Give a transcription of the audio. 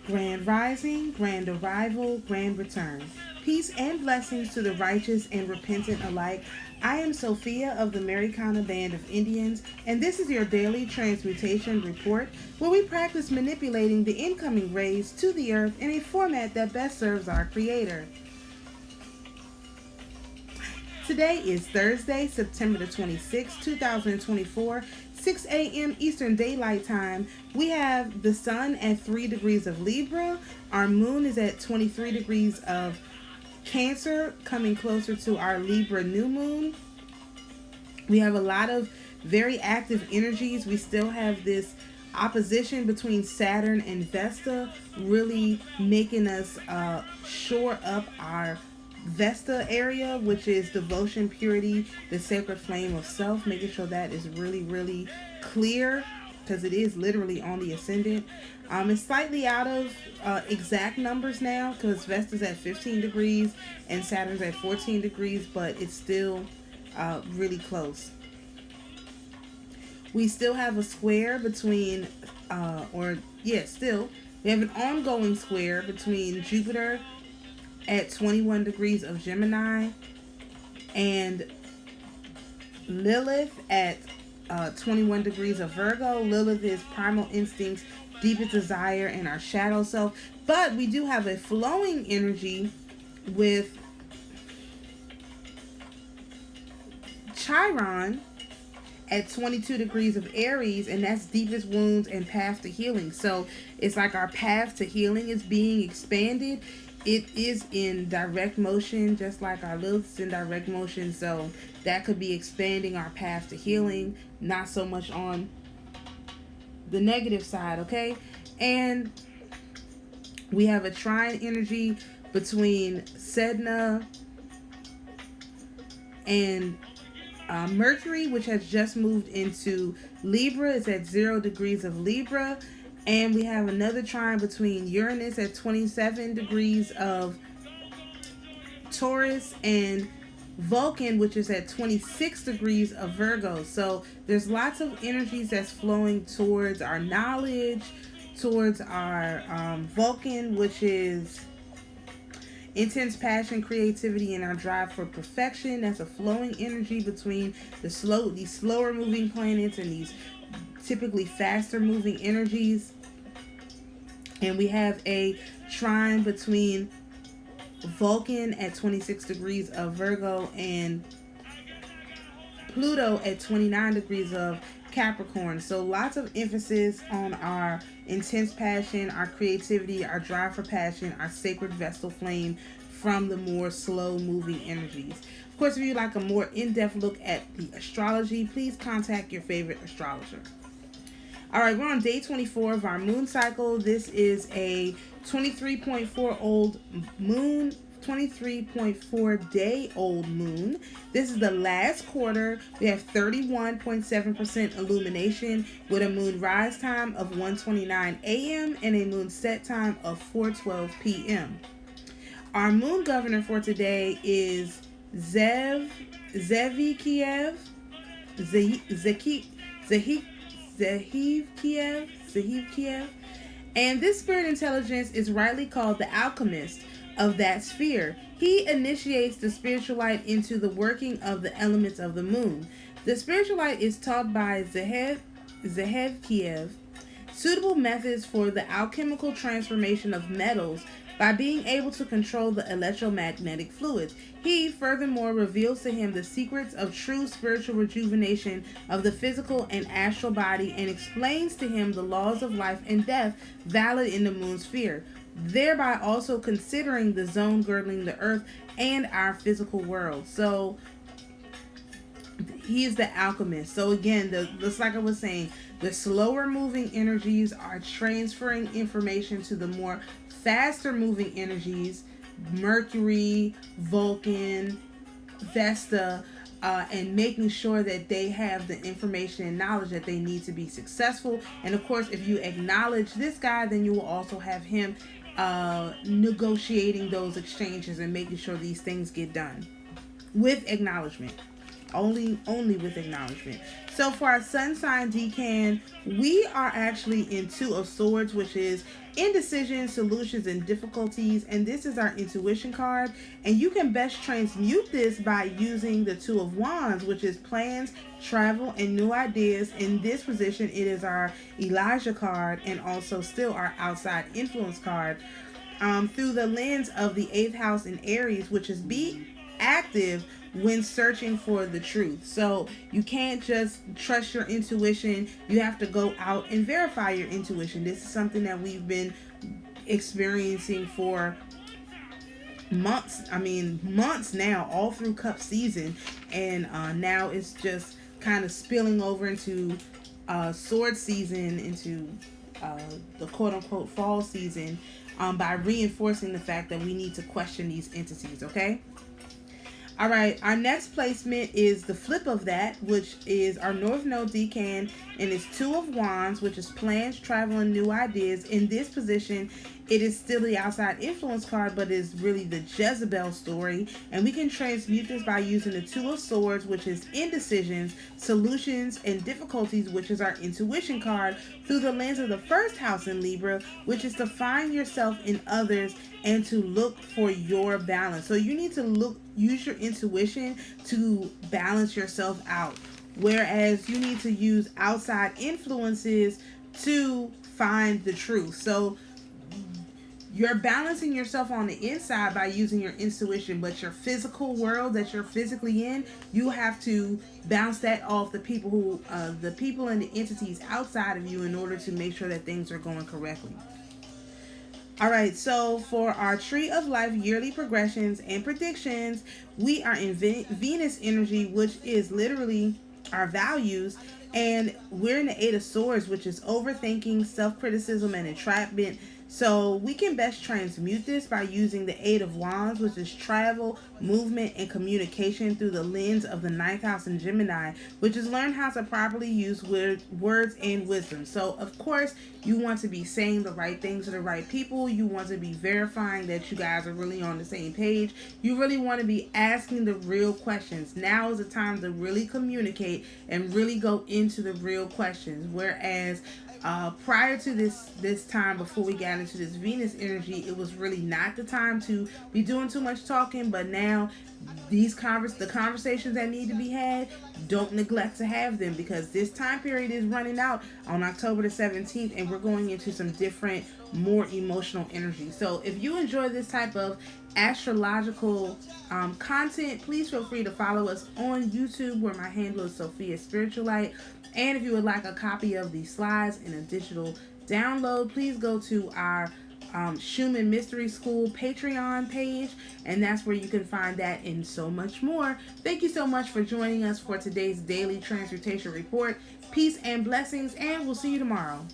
Grand rising, grand arrival, grand return. Peace and blessings to the righteous and repentant alike. I am Sophia of the Americana Band of Indians, and this is your daily transmutation report where we practice manipulating the incoming rays to the earth in a format that best serves our Creator. Today is Thursday, September the 26th, 2024, 6 a.m. Eastern Daylight Time. We have the sun at 3 degrees of Libra. Our moon is at 23 degrees of Cancer, coming closer to our Libra new moon. We have a lot of very active energies. We still have this opposition between Saturn and Vesta, really making us shore up our Vesta area, which is devotion, purity, the sacred flame of self, making sure that is really, really clear because it is literally on the ascendant. It's slightly out of exact numbers now because Vesta's at 15 degrees and Saturn's at 14 degrees, but it's still really close. We still have a square between, we have an ongoing square between Jupiter at 21 degrees of Gemini and Lilith at 21 degrees of Virgo. Lilith is primal instincts, deepest desire, and our shadow self. But we do have a flowing energy with Chiron at 22 degrees of Aries, and that's deepest wounds and path to healing. So it's like our path to healing is being expanded. It is in direct motion, just like our Lilith's in direct motion. So that could be expanding our path to healing, not so much on the negative side, okay? And we have a trine energy between Sedna and Mercury, which has just moved into Libra. It's at 0 degrees of Libra. And we have another trine between Uranus at 27 degrees of Taurus and Vulcan, which is at 26 degrees of Virgo. So there's lots of energies that's flowing towards our knowledge, towards our Vulcan, which is intense passion, creativity, and our drive for perfection. That's a flowing energy between these slower moving planets and these typically faster moving energies. And we have a trine between Vulcan at 26 degrees of Virgo and Pluto at 29 degrees of Capricorn. So lots of emphasis on our intense passion, our creativity, our drive for passion, our sacred Vestal flame from the more slow moving energies. Of course, if you'd like a more in-depth look at the astrology, please contact your favorite astrologer. All right, we're on day 24 of our moon cycle. This is a 23.4 old moon, 23.4 day old moon. This is the last quarter. We have 31.7% illumination with a moon rise time of 1:29 a.m. and a moon set time of 4:12 p.m. Our moon governor for today is Zev Kiev, Zahiv Kiev, and this spirit intelligence is rightly called the alchemist of that sphere. He initiates the spiritualite into the working of the elements of the moon. The spiritualite is taught by Zahiv Kiev suitable methods for the alchemical transformation of metals by being able to control the electromagnetic fluids. He furthermore reveals to him the secrets of true spiritual rejuvenation of the physical and astral body and explains to him the laws of life and death valid in the moon sphere, thereby also considering the zone girdling the earth and our physical world. So he is the alchemist. So again, just like I was saying, the slower moving energies are transferring information to the more faster moving energies, Mercury, Vulcan, Vesta, and making sure that they have the information and knowledge that they need to be successful. And of course, if you acknowledge this guy, then you will also have him negotiating those exchanges and making sure these things get done with acknowledgement. only with acknowledgement. So for our sun sign decan, we are actually in Two of Swords, which is indecision, solutions, and difficulties. And this is our intuition card. And you can best transmute this by using the Two of Wands, which is plans, travel, and new ideas. In this position, it is our Elijah card and also still our outside influence card. Through the lens of the 8th house in Aries, which is be active when searching for the truth. So you can't just trust your intuition. You have to go out and verify your intuition. This is something that we've been experiencing for months. I mean, months now, all through cup season. And now it's just kind of spilling over into sword season, into the quote-unquote fall season, by reinforcing the fact that we need to question these entities, okay? All right, our next placement is the flip of that, which is our North Node decan, and it's Two of Wands, which is plans, travel, and new ideas. In this position, it is still the outside influence card, but is really the Jezebel story. And we can transmute this by using the Two of Swords, which is indecisions, solutions, and difficulties, which is our intuition card, through the lens of the 1st house in Libra, which is to find yourself in others and to look for your balance. So you need to use your intuition to balance yourself out, whereas you need to use outside influences to find the truth. So you're balancing yourself on the inside by using your intuition, but your physical world that you're physically in, you have to bounce that off the people and the entities outside of you in order to make sure that things are going correctly. All right, so for our Tree of Life yearly progressions and predictions, we are in Venus energy, which is literally our values, and we're in the 8 of Swords, which is overthinking, self-criticism, and entrapment. So we can best transmute this by using the 8 of Wands, which is travel, movement, and communication, through the lens of the 9th house in Gemini, which is learn how to properly use words and wisdom. So of course, you want to be saying the right things to the right people. You want to be verifying that you guys are really on the same page. You really want to be asking the real questions. Now is the time to really communicate and really go into the real questions. Whereas prior to this time, before we got into this Venus energy, it was really not the time to be doing too much talking. But now the conversations that need to be had, don't neglect to have them, because this time period is running out on October the 17th, and we're going into some different, more emotional energy. So if you enjoy this type of astrological content, please feel free to follow us on YouTube, where my handle is Sophia Spiritualite. And if you would like a copy of these slides in a digital download, please go to our Schumann Mystery School Patreon page, and that's where you can find that and so much more. Thank you so much for joining us for today's daily Transmutation report. Peace and blessings, and we'll see you tomorrow.